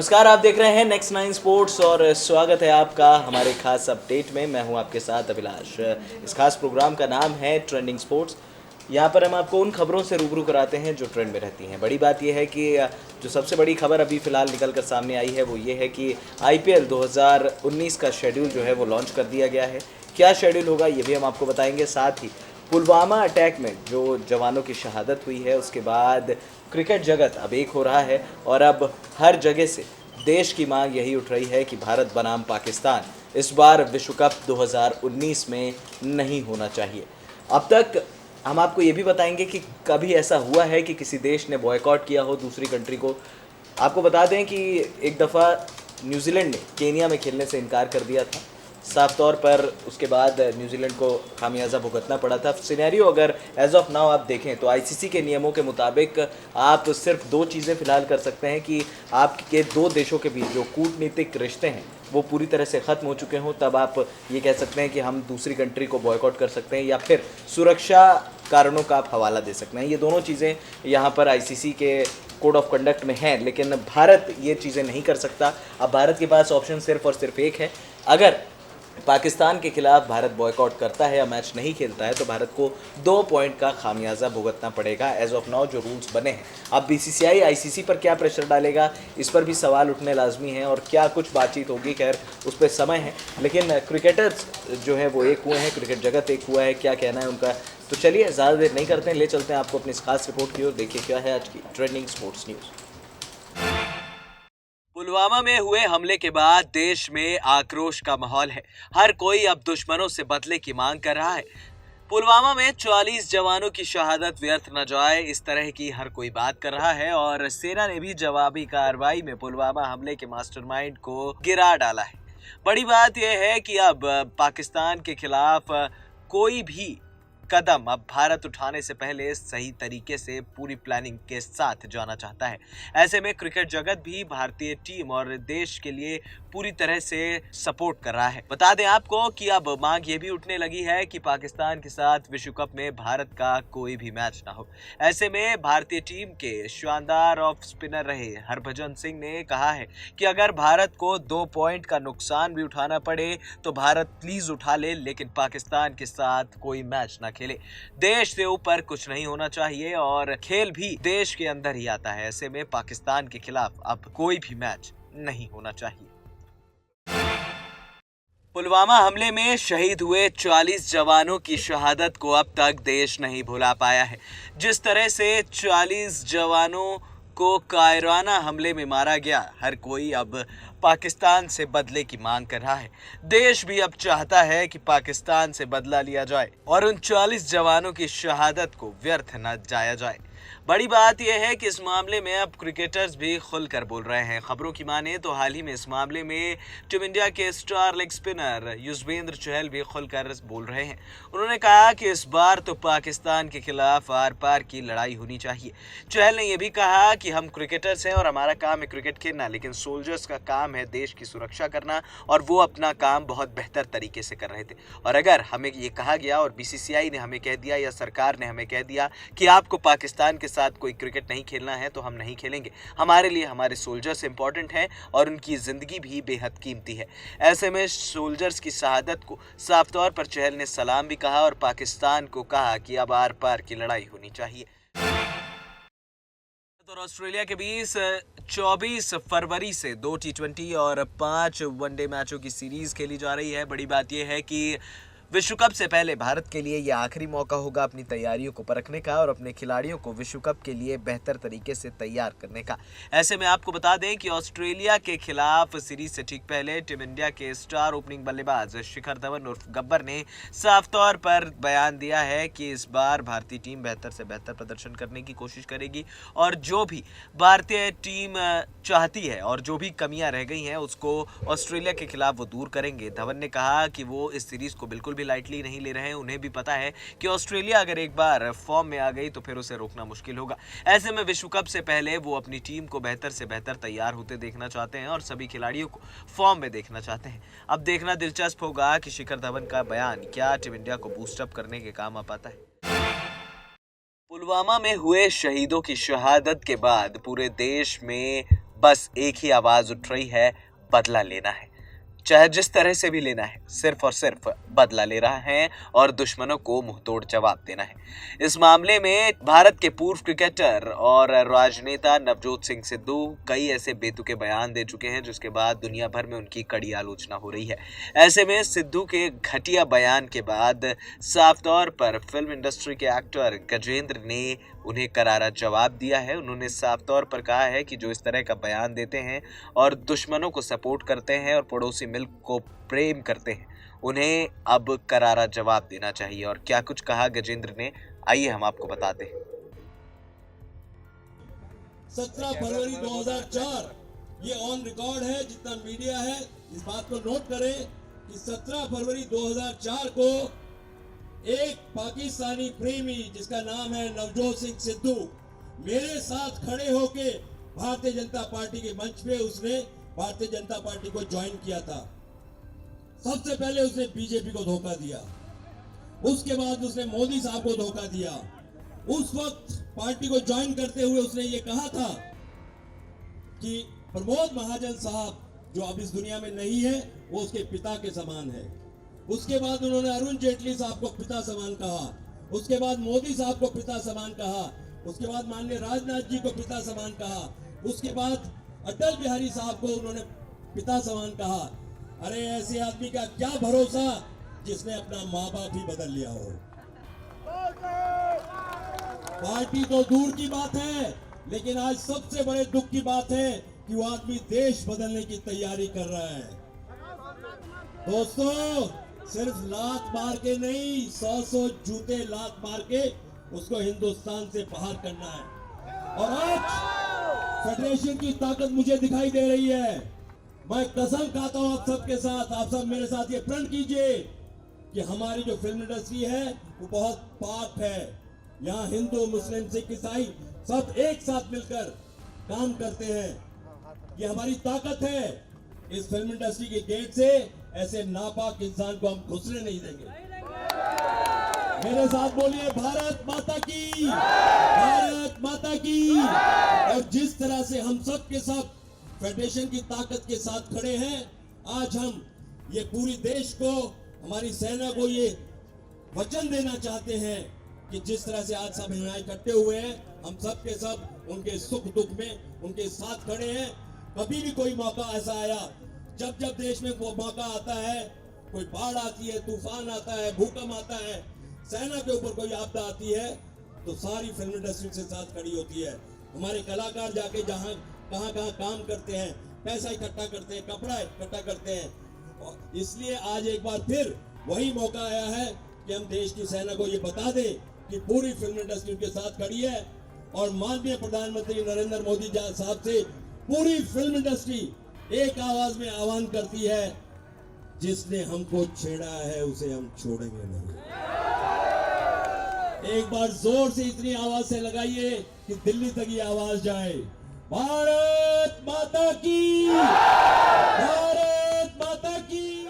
नमस्कार, आप देख रहे हैं नेक्स्ट 9 स्पोर्ट्स और स्वागत है आपका हमारे खास अपडेट में। मैं हूं आपके साथ अभिलाष। इस खास प्रोग्राम का नाम है ट्रेंडिंग स्पोर्ट्स। यहां पर हम आपको उन खबरों से रूबरू कराते हैं जो ट्रेंड में रहती हैं। बड़ी बात यह है कि जो सबसे बड़ी खबर अभी फ़िलहाल निकल कर सामने आई है वो ये है कि IPL 2019 का शेड्यूल जो है वो लॉन्च कर दिया गया है। क्या शेड्यूल होगा ये भी हम आपको बताएंगे। साथ ही पुलवामा अटैक में जो जवानों की शहादत हुई है उसके बाद क्रिकेट जगत अब एक हो रहा है और अब हर जगह से देश की मांग यही उठ रही है कि भारत बनाम पाकिस्तान इस बार विश्व कप 2019 में नहीं होना चाहिए। अब तक हम आपको ये भी बताएंगे कि कभी ऐसा हुआ है कि किसी देश ने बॉयकॉट किया हो दूसरी कंट्री को। आपको बता दें कि एक दफ़ा न्यूजीलैंड ने केनिया में खेलने से इनकार कर दिया था। साफ तौर पर उसके बाद न्यूजीलैंड को खामियाजा भुगतना पड़ा था। सिनेरियो अगर एज ऑफ नाउ आप देखें तो आईसीसी के नियमों के मुताबिक आप सिर्फ दो चीज़ें फ़िलहाल कर सकते हैं कि आपके दो देशों के बीच जो कूटनीतिक रिश्ते हैं वो पूरी तरह से ख़त्म हो चुके हों, तब आप ये कह सकते हैं कि हम दूसरी कंट्री को बॉयकॉट कर सकते हैं, या फिर सुरक्षा कारणों का आप हवाला दे सकते हैं। ये दोनों चीज़ें यहाँ पर आईसीसी के कोड ऑफ कंडक्ट में हैं, लेकिन भारत ये चीज़ें नहीं कर सकता। अब भारत के पास ऑप्शन सिर्फ और सिर्फ एक है। अगर पाकिस्तान के खिलाफ भारत बॉयकॉट करता है या मैच नहीं खेलता है तो भारत को 2 पॉइंट का खामियाजा भुगतना पड़ेगा। एज ऑफ नाउ जो रूल्स बने हैं, अब बीसीसीआई आईसीसी पर क्या प्रेशर डालेगा इस पर भी सवाल उठने लाजमी है और क्या कुछ बातचीत होगी, खैर उस पर समय है। लेकिन क्रिकेटर्स जो है वो एक हुए हैं, क्रिकेट जगत एक हुआ है, क्या कहना है उनका। तो चलिए ज़्यादा देर नहीं करते हैं, ले चलते हैं आपको अपनी इस खास रिपोर्ट की ओर। देखिए क्या है आज की ट्रेंडिंग स्पोर्ट्स न्यूज़। पुलवामा में हुए हमले के बाद देश में आक्रोश का माहौल है। हर कोई अब दुश्मनों से बदले की मांग कर रहा है। पुलवामा में 44 जवानों की शहादत व्यर्थ न जाए, इस तरह की हर कोई बात कर रहा है और सेना ने भी जवाबी कार्रवाई में पुलवामा हमले के मास्टरमाइंड को गिरा डाला है। बड़ी बात यह है कि अब पाकिस्तान के खिलाफ कोई भी कदम अब भारत उठाने से पहले सही तरीके से पूरी प्लानिंग के साथ जाना चाहता है। ऐसे में क्रिकेट जगत भी भारतीय टीम और देश के लिए पूरी तरह से सपोर्ट कर रहा है। बता दें आपको कि अब मांग ये भी उठने लगी है कि पाकिस्तान के साथ विश्व कप में भारत का कोई भी मैच ना हो। ऐसे में भारतीय टीम के शानदार ऑफ स्पिनर रहे हरभजन सिंह ने कहा है कि अगर भारत को 2 पॉइंट का नुकसान भी उठाना पड़े तो भारत प्लीज उठा ले, लेकिन पाकिस्तान के साथ कोई मैच ना खेले। देश से ऊपर कुछ नहीं होना चाहिए और खेल भी देश के अंदर ही आता है। ऐसे में पाकिस्तान के खिलाफ अब कोई भी मैच नहीं होना चाहिए। पुलवामा हमले में शहीद हुए 44 जवानों की शहादत को अब तक देश नहीं भुला पाया है। जिस तरह से 40 जवानों को कायराना हमले में मारा गया, हर कोई अब पाकिस्तान से बदले की मांग कर रहा है। देश भी अब चाहता है कि पाकिस्तान से बदला लिया जाए और उन 40 जवानों की शहादत को व्यर्थ न जाया जाए। बड़ी बात यह है कि इस मामले में अब क्रिकेटर्स भी खुलकर बोल रहे हैं। खबरों की माने तो हाल ही में इस मामले में टीम इंडिया के star leg spinner Yuzvendra Chahal भी खुलकर बोल रहे हैं। उन्होंने कहा कि इस बार तो पाकिस्तान के खिलाफ आर पार की लड़ाई होनी चाहिए। चहल ने यह भी कहा कि हम क्रिकेटर्स हैं और हमारा काम है क्रिकेट खेलना, लेकिन सोल्जर्स का काम है देश की सुरक्षा करना और वो अपना काम बहुत बेहतर तरीके से कर रहे थे। और अगर हमें ये कहा गया और बीसीसीआई ने हमें कह दिया या सरकार ने हमें कह दिया कि आपको पाकिस्तान के साथ कोई क्रिकेट नहीं खेलना है तो हम नहीं खेलेंगे। हमारे लिए हमारे सोल्जर्स इंपॉर्टेंट हैं और उनकी ज़िंदगी भी बेहद कीमती है। ऐसे में सोल्जर्स की शहादत को साफ तौर पर चहल ने सलाम भी कहा और पाकिस्तान को कहा कि अब आर पार की लड़ाई होनी चाहिए। और ऑस्ट्रेलिया के बीच 24 फरवरी से 2 T20 और 5 वनडे मैचों की सीरीज खेली जा रही है। बड़ी बात यह है कि विश्व कप से पहले भारत के लिए यह आखिरी मौका होगा अपनी तैयारियों को परखने का और अपने खिलाड़ियों को विश्व कप के लिए बेहतर तरीके से तैयार करने का। ऐसे में आपको बता दें कि ऑस्ट्रेलिया के खिलाफ सीरीज से ठीक पहले टीम इंडिया के स्टार ओपनिंग बल्लेबाज शिखर धवन उर्फ गब्बर ने साफ तौर पर बयान दिया है कि इस बार भारतीय टीम बेहतर से बेहतर प्रदर्शन करने की कोशिश करेगी और जो भी भारतीय टीम चाहती है और जो भी कमियां रह गई हैं उसको ऑस्ट्रेलिया के खिलाफ वो दूर करेंगे। धवन ने कहा कि वो इस सीरीज को बिल्कुल भी लाइटली नहीं ले रहे हैं। उन्हें भी पता है कि ऑस्ट्रेलिया अगर एक बार फॉर्म में आ गई तो फिर उसे रोकना मुश्किल होगा। ऐसे में विश्व कप से पहले वो अपनी टीम को बेहतर से बेहतर तैयार होते देखना चाहते हैं और सभी खिलाड़ियों को फॉर्म में देखना चाहते हैं। अब देखना दिलचस्प होगा कि शिखर धवन का बयान क्या टीम इंडिया को बूस्टअप करने के काम आ पाता है। पुलवामा में हुए शहीदों की शहादत के बाद पूरे देश में बस एक ही आवाज उठ रही है, बदला लेना है, चाहे जिस तरह से भी लेना है, सिर्फ और सिर्फ बदला ले रहा है और दुश्मनों को मुंहतोड़ जवाब देना है। इस मामले में भारत के पूर्व क्रिकेटर और राजनेता नवजोत सिंह सिद्धू कई ऐसे बेतुके बयान दे चुके हैं जिसके बाद दुनिया भर में उनकी कड़ी आलोचना हो रही है। ऐसे में सिद्धू के घटिया बयान के बाद साफ तौर पर फिल्म इंडस्ट्री के एक्टर गजेंद्र ने उन्हें करारा जवाब दिया है। उन्होंने साफ तौर पर कहा है कि जो इस तरह का बयान देते हैं और दुश्मनों को सपोर्ट करते हैं और पड़ोसी मुल्क को प्रेम करते हैं, उन्हें अब करारा जवाब देना चाहिए। और क्या कुछ कहा गजेंद्र ने, आइए हम आपको बताते हैं। 17 फरवरी 2004 ये ऑन रिकॉर्ड है, जितना मीडिया है इस बात को नोट करें कि 17 फरवरी 2004 को एक पाकिस्तानी प्रेमी जिसका नाम है नवजोत सिंह सिद्धू मेरे साथ खड़े होके भारतीय जनता पार्टी के मंच पे उसने भारतीय जनता पार्टी को ज्वाइन किया था। सबसे पहले उसने बीजेपी को धोखा दिया, उसके बाद उसने मोदी साहब को धोखा दिया। उस वक्त पार्टी को ज्वाइन करते हुए उसने ये कहा था कि प्रमोद महाजन साहब जो अब इस दुनिया में नहीं है वो उसके पिता के समान है। उसके बाद उन्होंने अरुण जेटली साहब को पिता समान कहा, उसके बाद मोदी साहब को पिता समान कहा, उसके बाद माननीय राजनाथ जी को पिता समान कहा, उसके बाद अटल बिहारी साहब को उन्होंने पिता समान कहा। अरे ऐसे आदमी का क्या भरोसा जिसने अपना माँ बाप ही बदल लिया हो। पार्टी तो दूर की बात है, लेकिन आज सबसे बड़े दुख की बात है कि वो आदमी देश बदलने की तैयारी कर रहा है। दोस्तों, सिर्फ लात मार के नहीं, 100 जूते लात मार के उसको हिंदुस्तान से बाहर करना है। और आज फेडरेशन की ताकत मुझे दिखाई दे रही है। मैं कसम खाता हूं आप सबके साथ, आप सब मेरे साथ ये प्रण कीजिए कि हमारी जो फिल्म इंडस्ट्री है वो बहुत पाक है। यहाँ हिंदू, मुस्लिम, सिख, ईसाई सब एक साथ मिलकर काम करते हैं। ये हमारी ताकत है। इस फिल्म इंडस्ट्री के गेट से ऐसे नापाक इंसान को हम घुसने नहीं देंगे। मेरे साथ बोलिए, भारत माता की, भारत माता की। और जिस तरह से हम सब के सब फेडरेशन की ताकत के साथ खड़े हैं, आज हम ये पूरी देश को, हमारी सेना को ये वचन देना चाहते हैं कि जिस तरह से आज सब यहाँ इकट्ठे हुए हैं, हम सब के सब उनके सुख दुख में उनके साथ खड़े हैं। कभी भी कोई मौका ऐसा आया, जब जब देश में वो मौका आता है, कोई बाढ़ आती है, तूफान आता है, भूकंप आता है, सेना के ऊपर कोई आपदा आती है, तो सारी फिल्म इंडस्ट्री से साथ खड़ी होती है। हमारे कलाकार जाके जहां कहां काम करते हैं, पैसा इकट्ठा करते हैं, कपड़ा इकट्ठा करते हैं। और इसलिए आज एक बार फिर वही मौका आया है कि हम देश की सेना को ये बता दें कि पूरी फिल्म इंडस्ट्री के साथ खड़ी है। और माननीय प्रधानमंत्री नरेंद्र मोदी साहब से पूरी फिल्म इंडस्ट्री एक आवाज में आह्वान करती है, जिसने हमको छेड़ा है उसे हम छोड़ेंगे नहीं। एक बार जोर से इतनी आवाज से लगाइए कि दिल्ली तक ये आवाज जाए, भारत माता की, भारत माता की।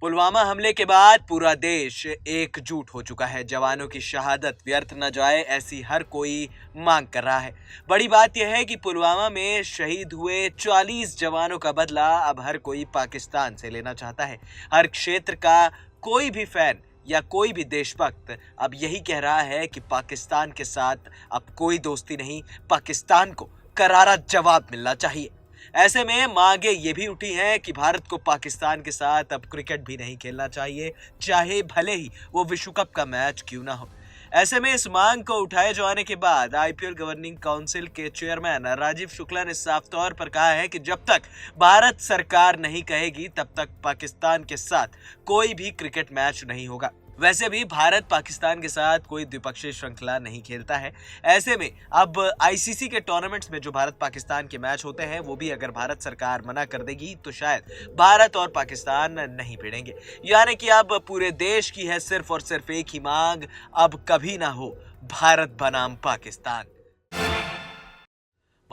पुलवामा हमले के बाद पूरा देश एकजुट हो चुका है। जवानों की शहादत व्यर्थ न जाए, ऐसी हर कोई मांग कर रहा है। बड़ी बात यह है कि पुलवामा में शहीद हुए 40 जवानों का बदला अब हर कोई पाकिस्तान से लेना चाहता है। हर क्षेत्र का कोई भी फैन या कोई भी देशभक्त अब यही कह रहा है कि पाकिस्तान के साथ अब कोई दोस्ती नहीं, पाकिस्तान को करारा जवाब मिलना चाहिए। ऐसे में मांगे ये भी उठी हैं कि भारत को पाकिस्तान के साथ अब क्रिकेट भी नहीं खेलना चाहिए, चाहे भले ही वो विश्व कप का मैच क्यों ना हो। ऐसे में इस मांग को उठाए जाने के बाद आईपीएल गवर्निंग काउंसिल के चेयरमैन राजीव शुक्ला ने साफ तौर पर कहा है कि जब तक भारत सरकार नहीं कहेगी तब तक पाकिस्तान के साथ कोई भी क्रिकेट मैच नहीं होगा। वैसे भी भारत पाकिस्तान के साथ कोई द्विपक्षीय श्रृंखला नहीं खेलता है। ऐसे में अब आईसीसी के टूर्नामेंट्स में जो भारत पाकिस्तान के मैच होते हैं वो भी अगर भारत सरकार मना कर देगी तो शायद भारत और पाकिस्तान नहीं भिड़ेंगे। यानी कि अब पूरे देश की है सिर्फ और सिर्फ एक ही मांग, अब कभी ना हो भारत बनाम पाकिस्तान।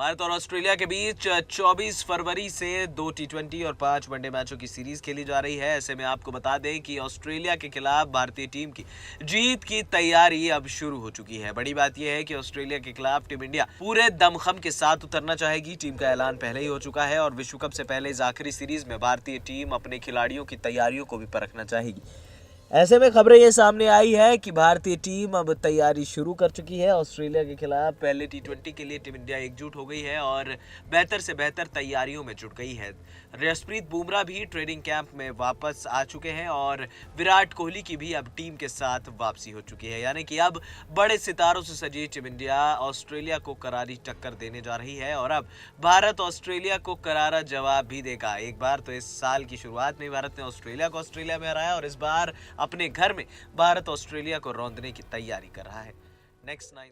भारत और ऑस्ट्रेलिया के बीच 24 फरवरी से 2 T20 और 5 वनडे मैचों की सीरीज खेली जा रही है। ऐसे में आपको बता दें कि ऑस्ट्रेलिया के खिलाफ भारतीय टीम की जीत की तैयारी अब शुरू हो चुकी है। बड़ी बात यह है कि ऑस्ट्रेलिया के खिलाफ टीम इंडिया पूरे दमखम के साथ उतरना चाहेगी। टीम का ऐलान पहले ही हो चुका है और विश्व कप से पहले इस आखिरी सीरीज में भारतीय टीम अपने खिलाड़ियों की तैयारियों को भी परखना चाहेगी। ऐसे में खबरें ये सामने आई है कि भारतीय टीम अब तैयारी शुरू कर चुकी है। ऑस्ट्रेलिया के खिलाफ पहले T20 के लिए टीम इंडिया एकजुट हो गई है और बेहतर से बेहतर तैयारियों में जुट गई है। जसप्रीत बुमराह भी ट्रेनिंग कैंप में वापस आ चुके हैं और विराट कोहली की भी अब टीम के साथ वापसी हो चुकी है। यानी कि अब बड़े सितारों से सजी टीम इंडिया ऑस्ट्रेलिया को करारी टक्कर देने जा रही है और अब भारत ऑस्ट्रेलिया को करारा जवाब भी देगा। एक बार तो इस साल की शुरुआत में भारत ने ऑस्ट्रेलिया को ऑस्ट्रेलिया में हराया और इस बार अपने घर में भारत ऑस्ट्रेलिया को रौंदने की तैयारी कर रहा है। नेक्स्ट 9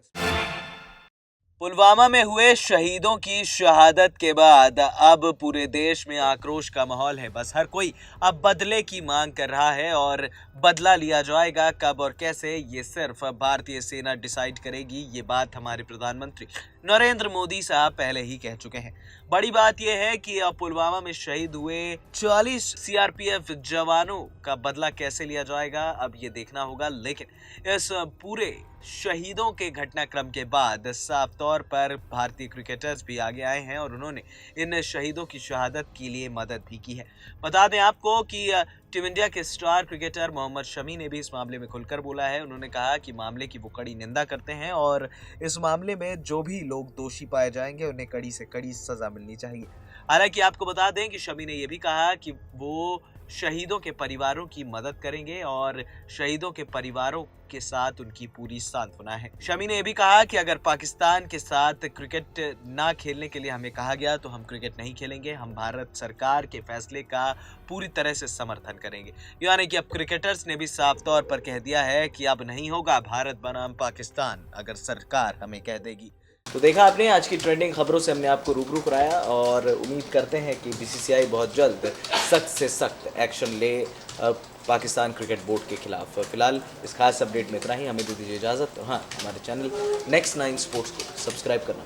पुलवामा में हुए शहीदों की शहादत के बाद अब पूरे देश में आक्रोश का माहौल है। बस हर कोई अब बदले की मांग कर रहा है और बदला लिया जाएगा कब और कैसे ये सिर्फ भारतीय सेना डिसाइड करेगी। ये बात हमारे प्रधानमंत्री नरेंद्र मोदी साहब पहले ही कह चुके हैं। बड़ी बात यह है कि अब पुलवामा में शहीद हुए 40 CRPF जवानों का बदला कैसे लिया जाएगा अब ये देखना होगा। लेकिन इस पूरे शहीदों के घटनाक्रम के बाद साफ तौर पर भारतीय क्रिकेटर्स भी आगे आए हैं और उन्होंने इन शहीदों की शहादत के लिए मदद भी की है। बता दें आपको कि टीम इंडिया के स्टार क्रिकेटर मोहम्मद शमी ने भी इस मामले में खुलकर बोला है। उन्होंने कहा कि मामले की वो कड़ी निंदा करते हैं और इस मामले में जो भी लोग दोषी पाए जाएंगे उन्हें कड़ी से कड़ी सजा मिलनी चाहिए। हालांकि आपको बता दें कि शमी ने यह भी कहा कि वो शहीदों के परिवारों की मदद करेंगे और शहीदों के परिवारों के साथ उनकी पूरी सांत्वना है। शमी ने यह भी कहा कि अगर पाकिस्तान के साथ क्रिकेट ना खेलने के लिए हमें कहा गया तो हम क्रिकेट नहीं खेलेंगे। हम भारत सरकार के फैसले का पूरी तरह से समर्थन करेंगे। यानी कि अब क्रिकेटर्स ने भी साफ तौर पर कह दिया है कि अब नहीं होगा भारत बनाम पाकिस्तान अगर सरकार हमें कह देगी। तो देखा आपने आज की ट्रेंडिंग खबरों से हमने आपको रूबरू कराया और उम्मीद करते हैं कि BCCI बहुत जल्द सख्त से सख्त एक्शन ले पाकिस्तान क्रिकेट बोर्ड के खिलाफ। फिलहाल इस खास अपडेट में इतना ही। हमें दे दीजिए इजाज़त। हाँ, हमारे चैनल Next 9 स्पोर्ट्स को सब्सक्राइब करना।